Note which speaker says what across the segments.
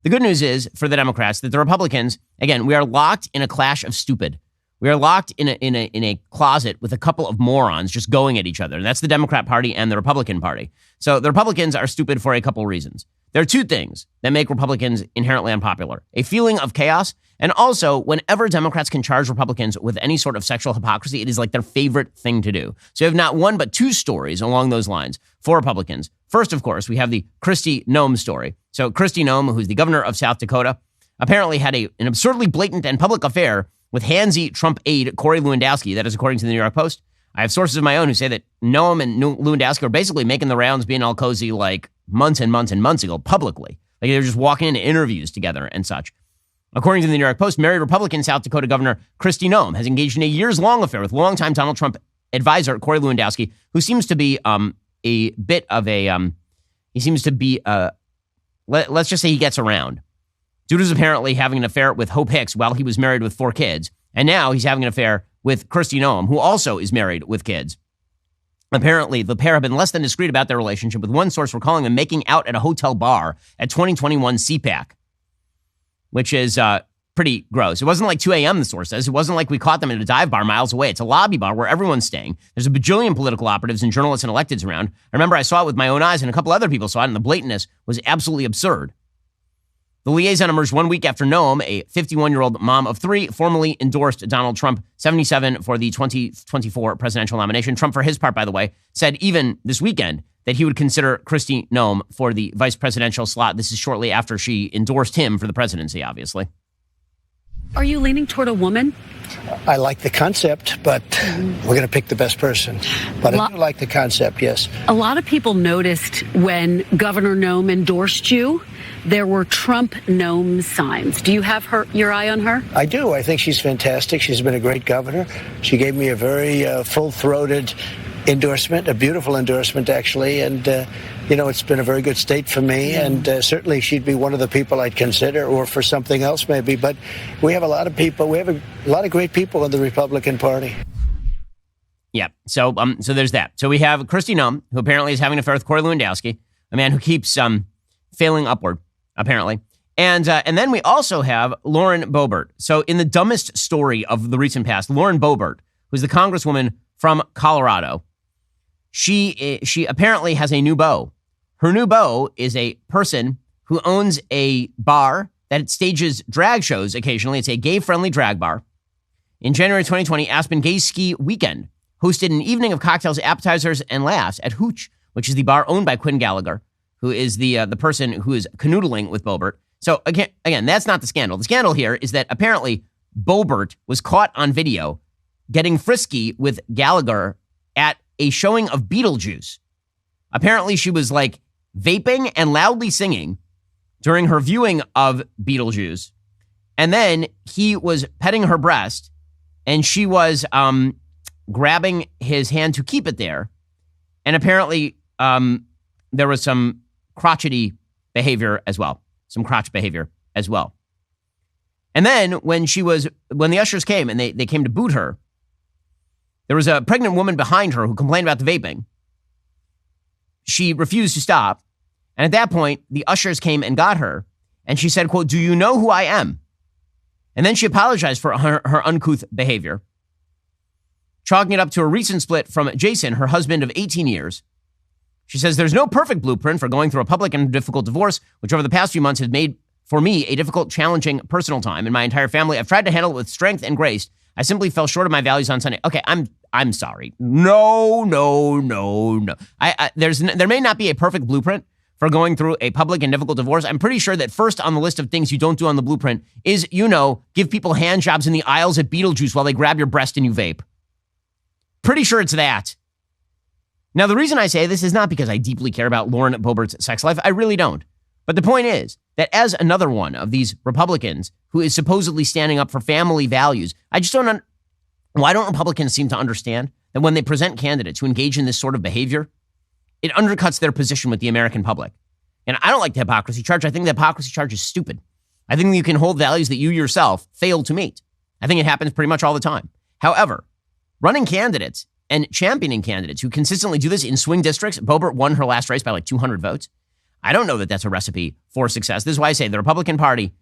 Speaker 1: The good news is for the Democrats that the Republicans, again, we are locked in a clash of stupid. We are locked in a closet with a couple of morons just going at each other. And that's the Democrat Party and the Republican Party. So the Republicans are stupid for a couple of reasons. There are two things that make Republicans inherently unpopular: a feeling of chaos, and also whenever Democrats can charge Republicans with any sort of sexual hypocrisy, it is like their favorite thing to do. So you have not one but two stories along those lines for Republicans. First, of course, we have the Kristi Noem story. So Kristi Noem, who's the governor of South Dakota, apparently had an absurdly blatant and public affair with handsy Trump aide Corey Lewandowski. That is according to the New York Post. I have sources of my own who say that Noem and Lewandowski were basically making the rounds, being all cozy like months and months and months ago publicly. Like they were just walking into interviews together and such. According to the New York Post, married Republican South Dakota Governor Kristi Noem has engaged in a years-long affair with longtime Donald Trump advisor Corey Lewandowski, who seems to be a bit of a, let's just say he gets around. Dude was apparently having an affair with Hope Hicks while he was married with 4 kids. And now he's having an affair with Kristi Noem, who also is married with kids. Apparently, the pair have been less than discreet about their relationship, with one source recalling them making out at a hotel bar at 2021 CPAC, which is pretty gross. It wasn't like 2 a.m., the source says. It wasn't like we caught them at a dive bar miles away. It's a lobby bar where everyone's staying. There's a bajillion political operatives and journalists and electeds around. I remember I saw it with my own eyes, and a couple other people saw it, and the blatantness was absolutely absurd. The liaison emerged 1 week after Noem, a 51-year-old mom of 3, formally endorsed Donald Trump, 77, for the 2024 presidential nomination. Trump, for his part, by the way, said even this weekend that he would consider Kristi Noem for the vice presidential slot. This is shortly after she endorsed him for the presidency, obviously.
Speaker 2: Are you leaning toward a woman?
Speaker 3: I like the concept, but we're going to pick the best person. But I do like the concept, yes.
Speaker 2: A lot of people noticed when Governor Noem endorsed you, there were Trump Noem signs. Do you have your eye on her?
Speaker 3: I do. I think she's fantastic. She's been a great governor. She gave me a very full-throated endorsement, a beautiful endorsement, actually. And, it's been a very good state for me. And certainly she'd be one of the people I'd consider, or for something else maybe. But we have a lot of people. We have a lot of great people in the Republican Party.
Speaker 1: Yeah. So there's that. So we have Kristi Noem, who apparently is having an affair with Corey Lewandowski, a man who keeps failing upward, apparently. And then we also have Lauren Boebert. So in the dumbest story of the recent past, Lauren Boebert, who's the congresswoman from Colorado, she apparently has a new beau. Her new beau is a person who owns a bar that stages drag shows occasionally. It's a gay-friendly drag bar. In January 2020, Aspen Gay Ski Weekend hosted an evening of cocktails, appetizers, and laughs at Hooch, which is the bar owned by Quinn Gallagher, who is the person who is canoodling with Boebert. So again, that's not the scandal. The scandal here is that apparently Boebert was caught on video getting frisky with Gallagher at a showing of Beetlejuice. Apparently she was like vaping and loudly singing during her viewing of Beetlejuice. And then he was petting her breast and she was grabbing his hand to keep it there. And apparently there was some crotchety behavior as well, some crotch behavior as well. And then when the ushers came and they came to boot her, there was a pregnant woman behind her who complained about the vaping. She refused to stop. And at that point, the ushers came and got her. And she said, quote, "Do you know who I am?" And then she apologized for her uncouth behavior, chalking it up to a recent split from Jason, her husband of 18 years. She says, "There's no perfect blueprint for going through a public and difficult divorce, which over the past few months has made, for me, a difficult, challenging personal time. In my entire family, I've tried to handle it with strength and grace. I simply fell short of my values on Sunday." Okay, I'm sorry. No. There may not be a perfect blueprint for going through a public and difficult divorce. I'm pretty sure that first on the list of things you don't do on the blueprint is, give people hand jobs in the aisles at Beetlejuice while they grab your breast and you vape. Pretty sure it's that. Now, the reason I say this is not because I deeply care about Lauren Boebert's sex life. I really don't. But the point is that as another one of these Republicans who is supposedly standing up for family values, I just don't why don't Republicans seem to understand that when they present candidates who engage in this sort of behavior, it undercuts their position with the American public. And I don't like the hypocrisy charge. I think the hypocrisy charge is stupid. I think you can hold values that you yourself failed to meet. I think it happens pretty much all the time. However, running candidates and championing candidates who consistently do this in swing districts, Boebert won her last race by like 200 votes. I don't know that that's a recipe for success. This is why I say the Republican Party,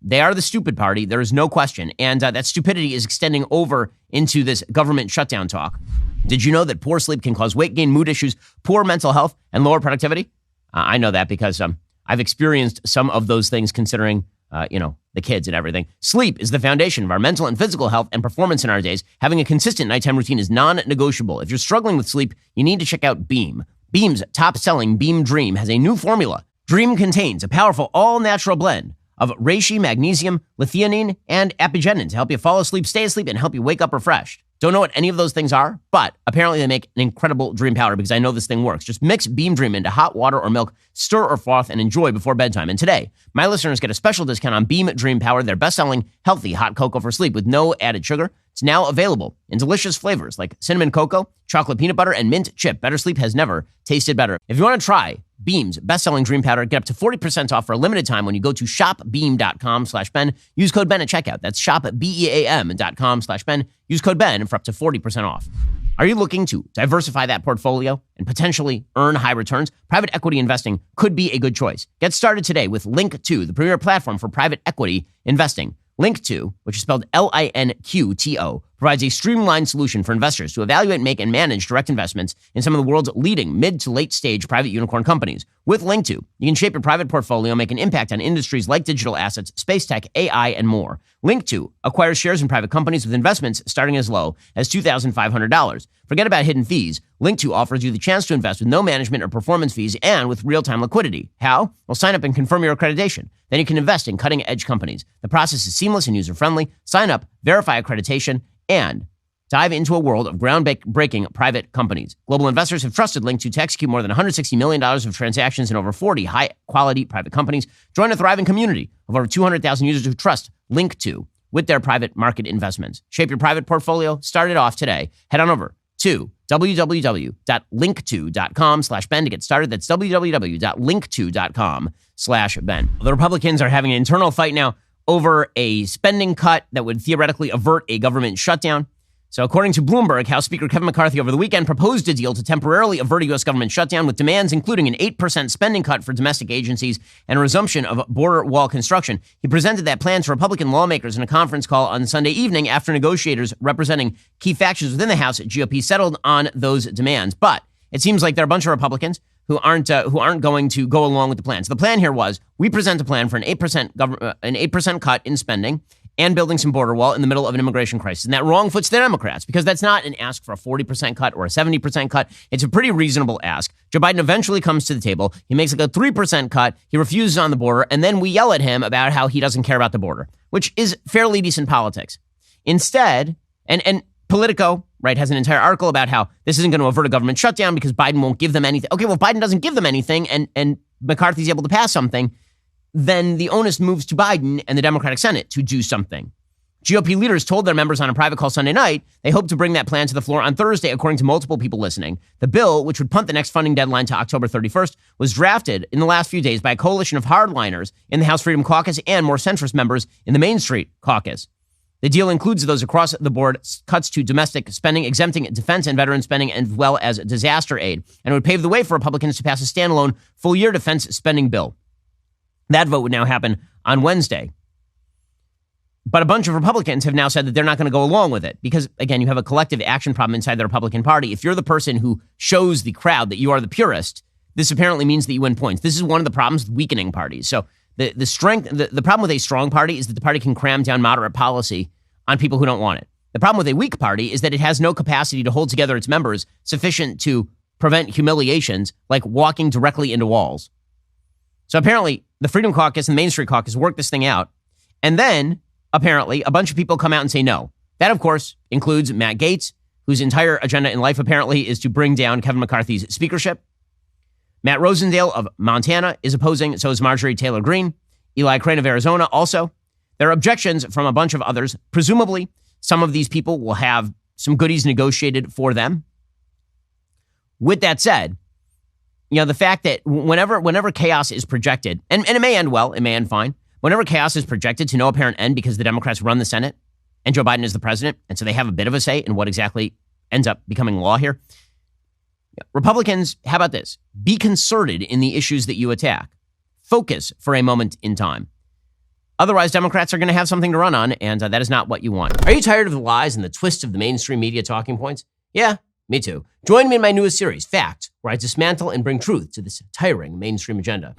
Speaker 1: they are the stupid party. There is no question. And that stupidity is extending over into this government shutdown talk. Did you know that poor sleep can cause weight gain, mood issues, poor mental health, and lower productivity? I know that because I've experienced some of those things considering, the kids and everything. Sleep is the foundation of our mental and physical health and performance in our days. Having a consistent nighttime routine is non-negotiable. If you're struggling with sleep, you need to check out Beam. Beam's top-selling Beam Dream has a new formula. Dream contains a powerful all-natural blend of reishi, magnesium, L-theanine, and apigenin to help you fall asleep, stay asleep, and help you wake up refreshed. Don't know what any of those things are, but apparently they make an incredible dream powder because I know this thing works. Just mix Beam Dream into hot water or milk, stir or froth, and enjoy before bedtime. And today, my listeners get a special discount on Beam Dream Powder, their best-selling healthy hot cocoa for sleep with no added sugar. It's now available in delicious flavors like cinnamon cocoa, chocolate peanut butter, and mint chip. Better sleep has never tasted better. If you want to try Beam's best-selling dream powder, get up to 40% off for a limited time when you go to shopbeam.com/Ben. Use code Ben at checkout. That's shopbeam.com/Ben. Use code Ben for up to 40% off. Are you looking to diversify that portfolio and potentially earn high returns? Private equity investing could be a good choice. Get started today with Link2, the premier platform for private equity investing. Link2, which is spelled Linqto, provides a streamlined solution for investors to evaluate, make, and manage direct investments in some of the world's leading mid to late stage private unicorn companies. With Link2, you can shape your private portfolio, make an impact on industries like digital assets, space tech, AI, and more. Link2 acquires shares in private companies with investments starting as low as $2,500. Forget about hidden fees. Link2 offers you the chance to invest with no management or performance fees and with real-time liquidity. How? Well, sign up and confirm your accreditation. Then you can invest in cutting-edge companies. The process is seamless and user-friendly. Sign up, verify accreditation, and dive into a world of groundbreaking private companies. Global investors have trusted Link2 to execute more than $160 million of transactions in over 40 high-quality private companies. Join a thriving community of over 200,000 users who trust Link2 with their private market investments. Shape your private portfolio. Start it off today. Head on over to www.link2.com/Ben to get started. That's www.link2.com/Ben. The Republicans are having an internal fight now over a spending cut that would theoretically avert a government shutdown. So according to Bloomberg, House Speaker Kevin McCarthy over the weekend proposed a deal to temporarily avert a U.S. government shutdown with demands including an 8% spending cut for domestic agencies and a resumption of border wall construction. He presented that plan to Republican lawmakers in a conference call on Sunday evening after negotiators representing key factions within the House GOP settled on those demands. But it seems like there are a bunch of Republicans who aren't going to go along with the plan. So the plan here was we present a plan for an 8% cut in spending and building some border wall in the middle of an immigration crisis. And that wrong foots the Democrats because that's not an ask for a 40% cut or a 70% cut. It's a pretty reasonable ask. Joe Biden eventually comes to the table. He makes like a 3% cut. He refuses on the border. And then we yell at him about how he doesn't care about the border, which is fairly decent politics. Instead, and Politico, right, has an entire article about how this isn't going to avert a government shutdown because Biden won't give them anything. Okay, well, if Biden doesn't give them anything and McCarthy's able to pass something, then the onus moves to Biden and the Democratic Senate to do something. GOP leaders told their members on a private call Sunday night they hope to bring that plan to the floor on Thursday, according to multiple people listening. The bill, which would punt the next funding deadline to October 31st, was drafted in the last few days by a coalition of hardliners in the House Freedom Caucus and more centrist members in the Main Street Caucus. The deal includes those across the board cuts to domestic spending, exempting defense and veteran spending, as well as disaster aid, and it would pave the way for Republicans to pass a standalone full-year defense spending bill. That vote would now happen on Wednesday. But a bunch of Republicans have now said that they're not going to go along with it because, again, you have a collective action problem inside the Republican Party. If you're the person who shows the crowd that you are the purist, this apparently means that you win points. This is one of the problems with weakening parties. So the problem with a strong party is that the party can cram down moderate policy on people who don't want it. The problem with a weak party is that it has no capacity to hold together its members sufficient to prevent humiliations like walking directly into walls. So apparently, the Freedom Caucus and the Main Street Caucus work this thing out. And then, apparently, a bunch of people come out and say no. That, of course, includes Matt Gaetz, whose entire agenda in life apparently is to bring down Kevin McCarthy's speakership. Matt Rosendale of Montana is opposing, so is Marjorie Taylor Greene. Eli Crane of Arizona also. There are objections from a bunch of others. Presumably, some of these people will have some goodies negotiated for them. With that said, you know, the fact that whenever chaos is projected, and it may end well, it may end fine, whenever chaos is projected to no apparent end because the Democrats run the Senate and Joe Biden is the president, and so they have a bit of a say in what exactly ends up becoming law here, Republicans, how about this? Be concerted in the issues that you attack. Focus for a moment in time. Otherwise, Democrats are going to have something to run on, and that is not what you want. Are you tired of the lies and the twists of the mainstream media talking points? Yeah, me too. Join me in my newest series, Fact, where I dismantle and bring truth to this tiring mainstream agenda.